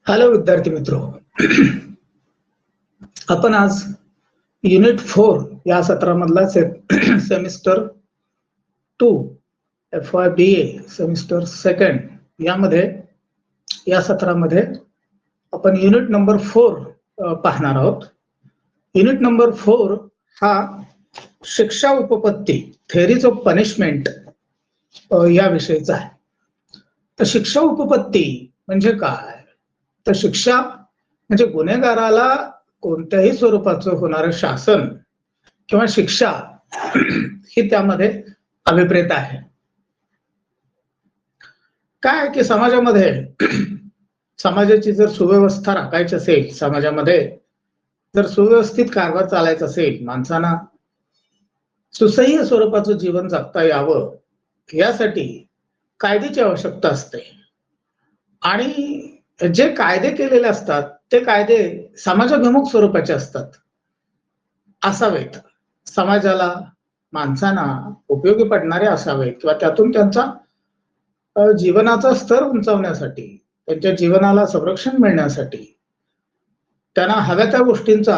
Hello विद्यार्थी मित्रो, आपण आज युनिट 4 या सत्रामधला सेमिस्टर 2 FYBA सेमिस्टर 2 यामध्ये या सत्रामध्ये आपण युनिट नंबर 4 पाहणार आहोत. युनिट नंबर 4 हा शिक्षा उपपत्ती थेअरीज ऑफ पनिशमेंट या विषयीचा आहे. तर शिक्षा उपपत्ती म्हणजे काय? तर शिक्षा म्हणजे गुन्हेगाराला कोणत्याही स्वरूपाचं होणारं शासन किंवा शिक्षा ही त्यामध्ये अभिप्रेत आहे. काय की समाजामध्ये समाजाची जर सुव्यवस्था राखायची असेल, समाजामध्ये जर सुव्यवस्थित कारभार चालायचा असेल, माणसांना सुसह्य स्वरूपाचं जीवन जगता यावं यासाठी कायद्याची आवश्यकता असते. आणि जे कायदे केलेले असतात ते कायदे समाजाभिमुख स्वरूपाचे असतात, असावेत, समाजाला माणसांना उपयोगी पडणारे असावेत किंवा त्यातून त्यांचा जीवनाचा स्तर उंचावण्यासाठी, त्यांच्या जीवनाला संरक्षण मिळण्यासाठी, त्यांना हव्या त्या गोष्टींचा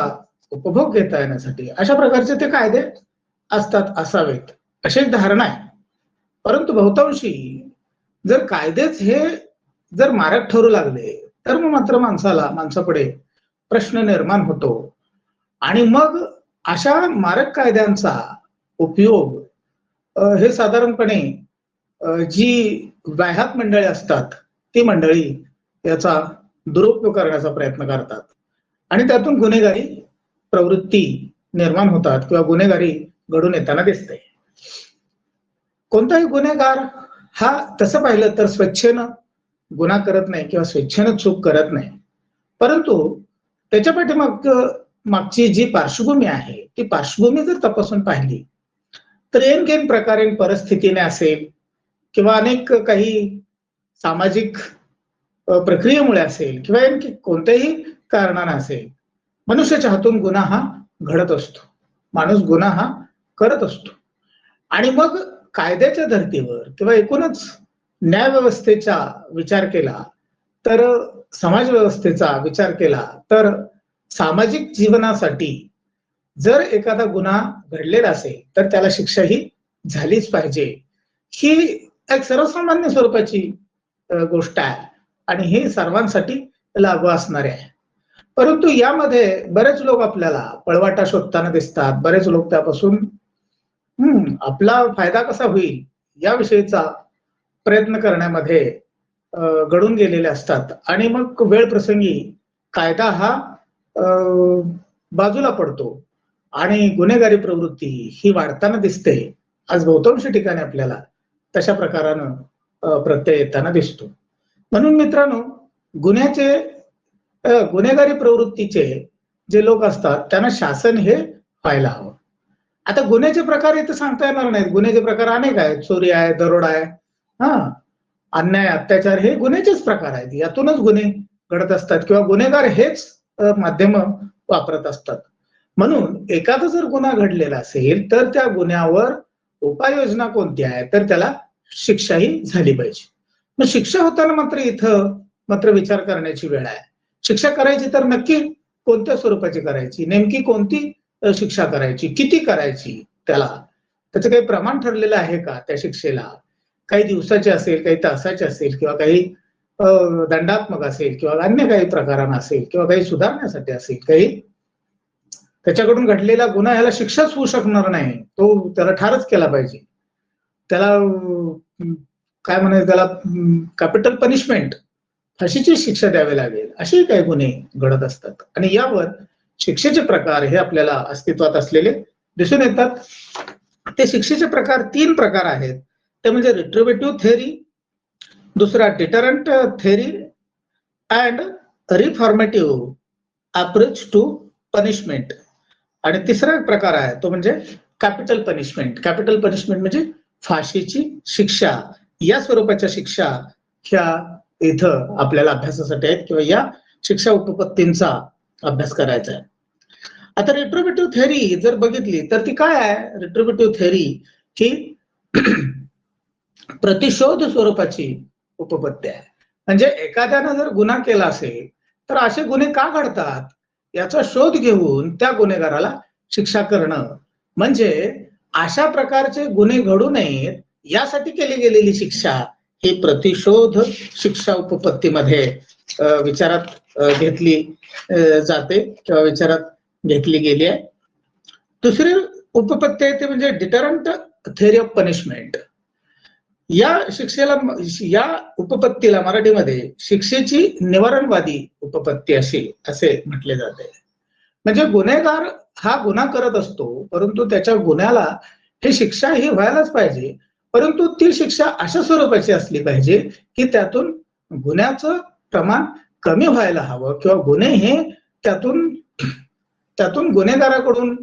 उपभोग घेता येण्यासाठी अशा प्रकारचे ते कायदे असतात, असावेत अशी एक धारणा आहे. परंतु बहुतांशी जर कायदेच हे जर मारक ठरू लागले तर मग मात्र माणसापुढे प्रश्न निर्माण होतो. आणि मग अशा मारक कायद्यांचा उपयोग हे साधारणपणे जी व्याहात मंडळी असतात ती मंडळी याचा दुरुपयोग करण्याचा प्रयत्न करतात आणि त्यातून गुन्हेगारी प्रवृत्ती निर्माण होतात किंवा गुन्हेगारी घडून येताना दिसते. कोणताही गुन्हेगार हा तसं पाहिलं तर स्वेच्छेनं गुन्हा करत नाही किंवा स्वेच्छेनं चूक करत नाही, परंतु त्याच्या मागची जी पार्श्वभूमी आहे ती पार्श्वभूमी जर तपासून पाहिली तर ऐन प्रकारे परिस्थितीने असेल किंवा अनेक काही सामाजिक प्रक्रियेमुळे असेल किंवा कोणत्याही कारणाने असेल, मनुष्याच्या हातून गुन्हा हा घडत असतो, माणूस गुन्हा हा करत असतो. आणि मग कायद्याच्या धर्तीवर किंवा एकूणच न्याय व्यवस्थेचा विचार केला तर, समाज व्यवस्थेचा विचार केला तर, सामाजिक जीवनासाठी जर एखादा गुन्हा घडलेला असेल तर त्याला शिक्षा ही झालीच पाहिजे, ही एक सर्वसामान्य स्वरूपाची गोष्ट आहे आणि हे सर्वांसाठी लागू असणारे आहे. परंतु यामध्ये बरेच लोक आपल्याला पळवाटा शोधताना दिसतात. बरेच लोक त्यापासून आपला फायदा कसा होईल याविषयीचा प्रयत्न करण्यामध्ये घडून गेलेले असतात आणि मग वेळ प्रसंगी कायदा हा बाजूला पडतो आणि गुन्हेगारी प्रवृत्ती ही वाढताना दिसते. आज बहुतांश ठिकाणी आपल्याला तशा प्रकारानं प्रत्यय येताना दिसतो. म्हणून मित्रांनो, गुन्हेगारी प्रवृत्तीचे जे लोक असतात त्यांना शासन हे व्हायला हवं. आता गुन्ह्याचे प्रकार इथे सांगता येणार नाहीत. गुन्ह्याचे प्रकार अनेक आहेत. चोरी आहे, दरोडा आहे, अन्याय, अत्याचार हे गुन्ह्याचेच प्रकार आहेत. यातूनच गुन्हे घडत असतात किंवा गुन्हेगार हेच माध्यम वापरत असतात. म्हणून एखादा जर गुन्हा घडलेला असेल तर त्या गुन्ह्यावर उपाययोजना कोणती आहे तर त्याला शिक्षा ही झाली पाहिजे. मग शिक्षा होताना मात्र इथं विचार करण्याची वेळ आहे. शिक्षा करायची तर नक्की कोणत्या स्वरूपाची करायची, नेमकी कोणती शिक्षा करायची, किती करायची, त्याचं काही प्रमाण ठरलेलं आहे का? त्या शिक्षेला काही दिवसाचे असेल, काही तासाचे असेल किंवा काही दंडात्मक असेल किंवा अन्य काही प्रकारांना असेल किंवा काही सुधारण्यासाठी असेल, काही त्याच्याकडून घडलेला गुन्हा ह्याला शिक्षाच होऊ शकणार नाही, तो त्याला ठारच केला पाहिजे, त्याला काय म्हणायचं, त्याला कॅपिटल पनिशमेंट, फाशीची शिक्षा द्यावी लागेल, असे काही गुन्हे घडत असतात. आणि यावर शिक्षेचे प्रकार हे आपल्याला अस्तित्वात असलेले दिसून येतात. ते शिक्षेचे प्रकार 3 प्रकार आहेत. ते म्हणजे रिट्रिब्युटिव्ह थेअरी, दुसरा deterrent theory and reformative approach to punishment, आणि तिसरा एक प्रकार आहे तो म्हणजे कॅपिटल पनिशमेंट. कॅपिटल पनिशमेंट म्हणजे फाशीची शिक्षा. या स्वरूपाच्या शिक्षा ह्या इथं आपल्याला अभ्यासासाठी आहेत किंवा या शिक्षा उपपत्तींचा अभ्यास करायचा आहे. आता रिट्रिब्युटिव्ह थेअरी जर बघितली तर ती काय आहे? रिट्रिब्युटिव्ह थेअरी ही प्रतिशोध स्वरूपाची उपपत्ती आहे. म्हणजे एखाद्यानं जर गुन्हा केला असेल तर असे गुन्हे का घडतात याचा शोध घेऊन त्या गुन्हेगाराला शिक्षा करणं, म्हणजे अशा प्रकारचे गुन्हे घडू नयेत यासाठी केली गेलेली शिक्षा ही प्रतिशोध शिक्षा उपपत्तीमध्ये विचारात घेतली जाते किंवा विचारात घेतली गेली आहे. दुसरी उपपत्ती आहे ते म्हणजे डिटरंट थेअरी ऑफ पनिशमेंट. या शिक्षेला, या उपपत्तीला मराठीमध्ये शिक्षेची निवारणवादी उपपत्ती असे म्हटले जाते. म्हणजे गुन्हेगार हा गुन्हा करत असतो, परंतु त्याच्या गुन्ह्याला ही शिक्षा ही व्हायलाच पाहिजे, परंतु ती शिक्षा अशा स्वरूपाची असली पाहिजे की त्यातून गुन्ह्याचं प्रमाण कमी व्हायला हवं, किंवा गुन्हे हे त्यातून गुन्हेगाराकडून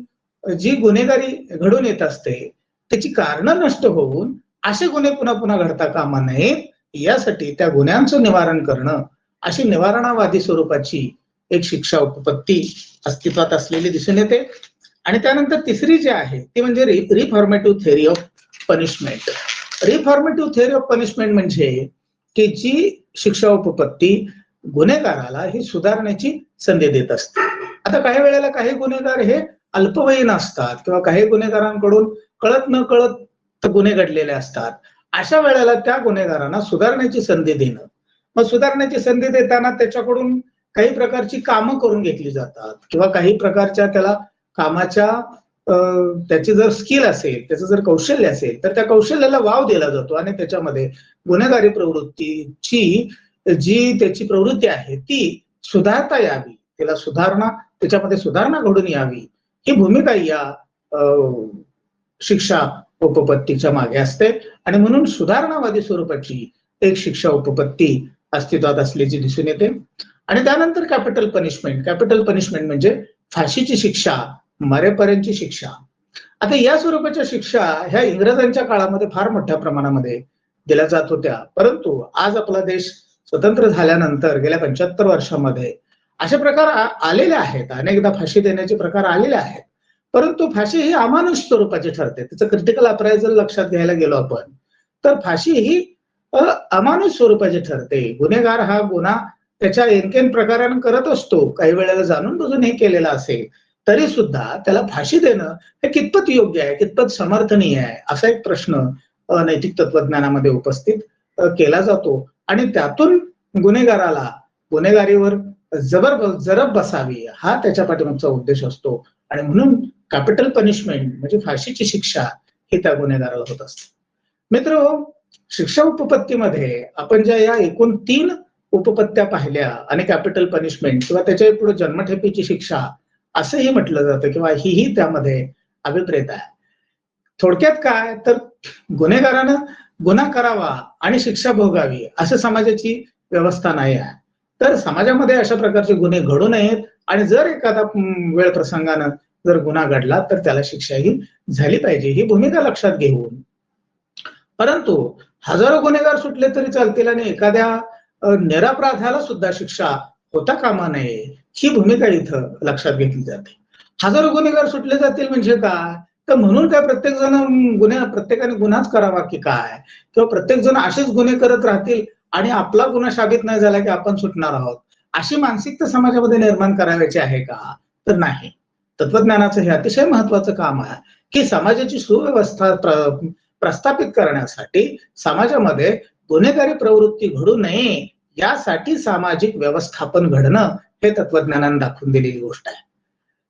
जी गुन्हेगारी घडून येत असते त्याची कारणं नष्ट होऊन असे गुन्हे पुन्हा पुन्हा घडता कामा नयेत, यासाठी त्या गुन्ह्यांचं निवारण करणं, अशी निवारणावादी स्वरूपाची एक शिक्षा उपपत्ती अस्तित्वात असलेली दिसून येते. आणि त्यानंतर तिसरी जी आहे ती म्हणजे reformative theory of punishment. Reformative theory of punishment म्हणजे की जी शिक्षा उपपत्ती गुन्हेगाराला ही सुधारण्याची संधी देत असते. आता काही वेळेला काही गुन्हेगार हे अल्पवयीन असतात किंवा काही गुन्हेगारांकडून कळत न कळत गुन्हे घडलेले असतात. अशा वेळेला त्या गुन्हेगारांना सुधारण्याची संधी देणं, मग सुधारण्याची संधी देताना त्याच्याकडून काही प्रकारची कामं करून घेतली जातात किंवा काही प्रकारच्या त्याला कामाच्या त्याची जर स्किल असेल, त्याचं जर कौशल्य असेल तर त्या कौशल्याला वाव दिला जातो आणि त्याच्यामध्ये गुन्हेगारी प्रवृत्तीची जी त्याची प्रवृत्ती आहे ती सुधारता यावी, त्याला सुधारणा, त्याच्यामध्ये सुधारणा घडून यावी, ही भूमिका या शिक्षा उपपत्तीच्या मागे असते. आणि म्हणून सुधारणावादी स्वरूपाची एक शिक्षा उपपत्ती अस्तित्वात असल्याची दिसून येते. आणि त्यानंतर कॅपिटल पनिशमेंट. कॅपिटल पनिशमेंट म्हणजे फाशीची शिक्षा, मरेपर्यंतची शिक्षा. आता या स्वरूपाच्या शिक्षा ह्या इंग्रजांच्या काळामध्ये फार मोठ्या प्रमाणामध्ये दिल्या जात होत्या, परंतु आज आपला देश स्वतंत्र झाल्यानंतर गेल्या 75 वर्षामध्ये असे प्रकार आलेले आहेत, अनेकदा फाशी देण्याचे प्रकार आलेले आहेत, परंतु फाशी ही अमानुष स्वरूपाची ठरते. त्याचं क्रिटिकल अप्रायझल लक्षात घ्यायला गेलो आपण तर फाशी ही अमानुष स्वरूपाची ठरते. गुन्हेगार हा गुन्हा त्याच्या एनकेन प्रकारानं करत असतो, काही वेळेला जाणून बुजून हे केलेलं असेल तरी सुद्धा त्याला फाशी देणं हे कितपत योग्य आहे, कितपत समर्थनीय आहे, असा एक प्रश्न नैतिक तत्वज्ञानामध्ये उपस्थित केला जातो. आणि त्यातून गुन्हेगाराला गुन्हेगारीवर जरब बसावी हा त्याच्या पाठीमागचा उद्देश असतो. आणि म्हणून कॅपिटल पनिशमेंट म्हणजे फाशीची शिक्षा ही त्या गुन्हेगाराला होत असते. मित्र, शिक्षा उपपत्तीमध्ये आपण ज्या या एकूण 3 उपपत्त्या पाहिल्या आणि कॅपिटल पनिशमेंट किंवा त्याच्या पुढे जन्मठेपेची शिक्षा असंही म्हटलं जातं किंवा ही त्यामध्ये अभिप्रेत आहे. थोडक्यात काय तर गुन्हेगारानं गुन्हा करावा आणि शिक्षा भोगावी असं समाजाची व्यवस्था नाही आहे. तर समाजामध्ये अशा प्रकारचे गुन्हे घडू नयेत आणि जर एखादा वेळ प्रसंगानं जर गुन्हा घडला तर त्याला शिक्षा ही झाली पाहिजे, ही भूमिका लक्षात घेऊन. परंतु हजारो गुन्हेगार सुटले तरी चालतील आणि एखाद्या निरपराधाला सुद्धा शिक्षा होता कामा नये, ही भूमिका इथं लक्षात घेतली जाते. हजारो गुन्हेगार सुटले जातील म्हणजे काय तर म्हणून काय प्रत्येक जण प्रत्येकाने गुन्हाच करावा की काय, किंवा प्रत्येक जण असेच गुन्हे करत राहतील आणि आपला गुन्हा साबित नाही झाला की आपण सुटणार आहोत, अशी मानसिकता समाजामध्ये निर्माण करायची आहे का तर नाही. तत्वज्ञानाचं हे अतिशय महत्वाचं काम आहे की समाजाची सुव्यवस्था प्रस्थापित करण्यासाठी समाजामध्ये गुन्हेगारी प्रवृत्ती घडू नये यासाठी सामाजिक व्यवस्थापन घडणं हे तत्वज्ञानाने दाखवून दिलेली गोष्ट आहे.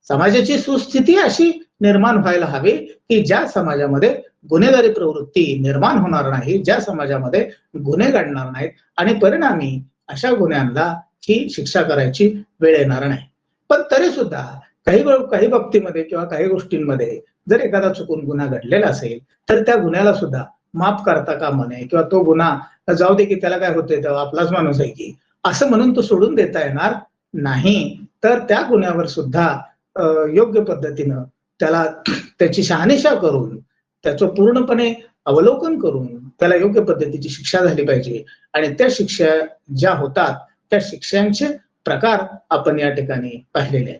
समाजाची सुस्थिती अशी निर्माण व्हायला हवी की ज्या समाजामध्ये गुन्हेगारी प्रवृत्ती निर्माण होणार नाही, ज्या समाजामध्ये गुन्हे घडणार नाहीत आणि परिणामी अशा गुन्ह्यांना ही शिक्षा करायची वेळ येणार नाही. पण तरी सुद्धा काही बाबतीमध्ये किंवा काही गोष्टींमध्ये जर एखादा चुकून गुन्हा घडलेला असेल तर त्या गुन्ह्याला सुद्धा माफ करता कामा नये, किंवा तो गुन्हा जाऊ दे की त्याला काय होतंय तेव्हा आपलाच माणूस आहे की असं म्हणून तो सोडून देता येणार नाही. तर त्या गुन्ह्यावर सुद्धा योग्य पद्धतीनं त्याला त्याची शहानिशा करून त्याचं पूर्णपणे अवलोकन करून त्याला योग्य पद्धतीची शिक्षा झाली पाहिजे. आणि त्या शिक्षा ज्या होतात त्या शिक्षांचे प्रकार आपण या ठिकाणी पाहिलेले आहेत.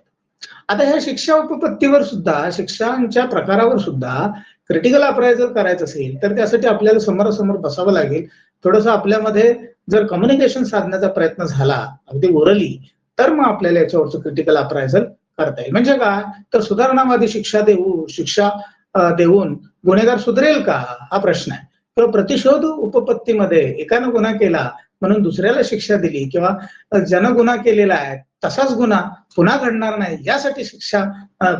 आता ह्या शिक्षा उपपत्तीवर सुद्धा, शिक्षांच्या प्रकारावर सुद्धा क्रिटिकल अप्रायझल करायचं असेल तर त्यासाठी आपल्याला समोरासमोर बसावं लागेल. थोडंसं आपल्यामध्ये जर कम्युनिकेशन साधण्याचा प्रयत्न झाला अगदी ओरली तर मग आपल्याला याच्यावरचं क्रिटिकल अप्रायझल करता येईल. म्हणजे काय, तर सुधारणावादी शिक्षा देऊन गुन्हेगार सुधरेल का, हा प्रश्न आहे. किंवा प्रतिशोध उपपत्तीमध्ये एकानं गुन्हा केला म्हणून दुसऱ्याला शिक्षा दिली, किंवा ज्यानं गुन्हा केलेला आहे तसाच गुन्हा पुन्हा घडणार नाही यासाठी शिक्षा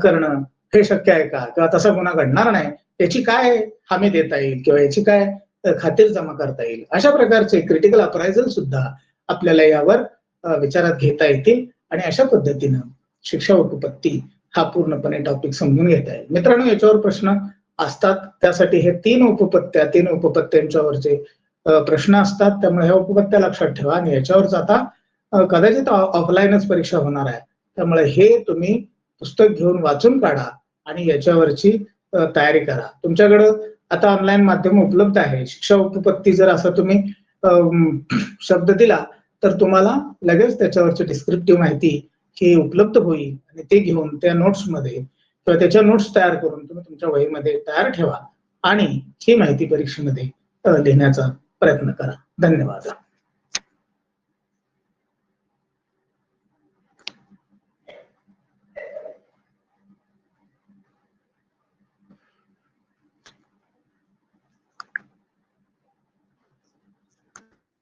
करणं हे शक्य आहे का, किंवा तसा गुन्हा घडणार नाही याची काय हमी देता येईल, किंवा याची काय खातिर जमा करता येईल. अशा प्रकारचे क्रिटिकल अप्रायझल सुद्धा आपल्याला यावर विचारात घेता येतील आणि अशा पद्धतीनं शिक्षा उपपत्ती हा पूर्णपणे टॉपिक समजून घेता येईल. मित्रांनो, याच्यावर प्रश्न असतात, त्यासाठी हे तीन उपपत्त्यांच्यावरचे प्रश्न असतात, त्यामुळे ह्या उपपत्त्या लक्षात ठेवा. आणि याच्यावरच आता कदाचित ऑफलाईनच परीक्षा होणार आहे, त्यामुळे हे तुम्ही पुस्तक घेऊन वाचून काढा आणि याच्यावरची तयारी करा. तुमच्याकडं आता ऑनलाईन माध्यम उपलब्ध आहे. शिक्षा उपपत्ती जर असा तुम्ही शब्द दिला तर तुम्हाला लगेच त्याच्यावरची डिस्क्रिप्टिव्ह माहिती ही उपलब्ध होईल आणि ते घेऊन त्या नोट्समध्ये किंवा त्याच्या नोट्स तयार करून तुम्ही तुमच्या वहीमध्ये तयार ठेवा आणि ही माहिती परीक्षेमध्ये लिहिण्याचा प्रयत्न करा. धन्यवाद.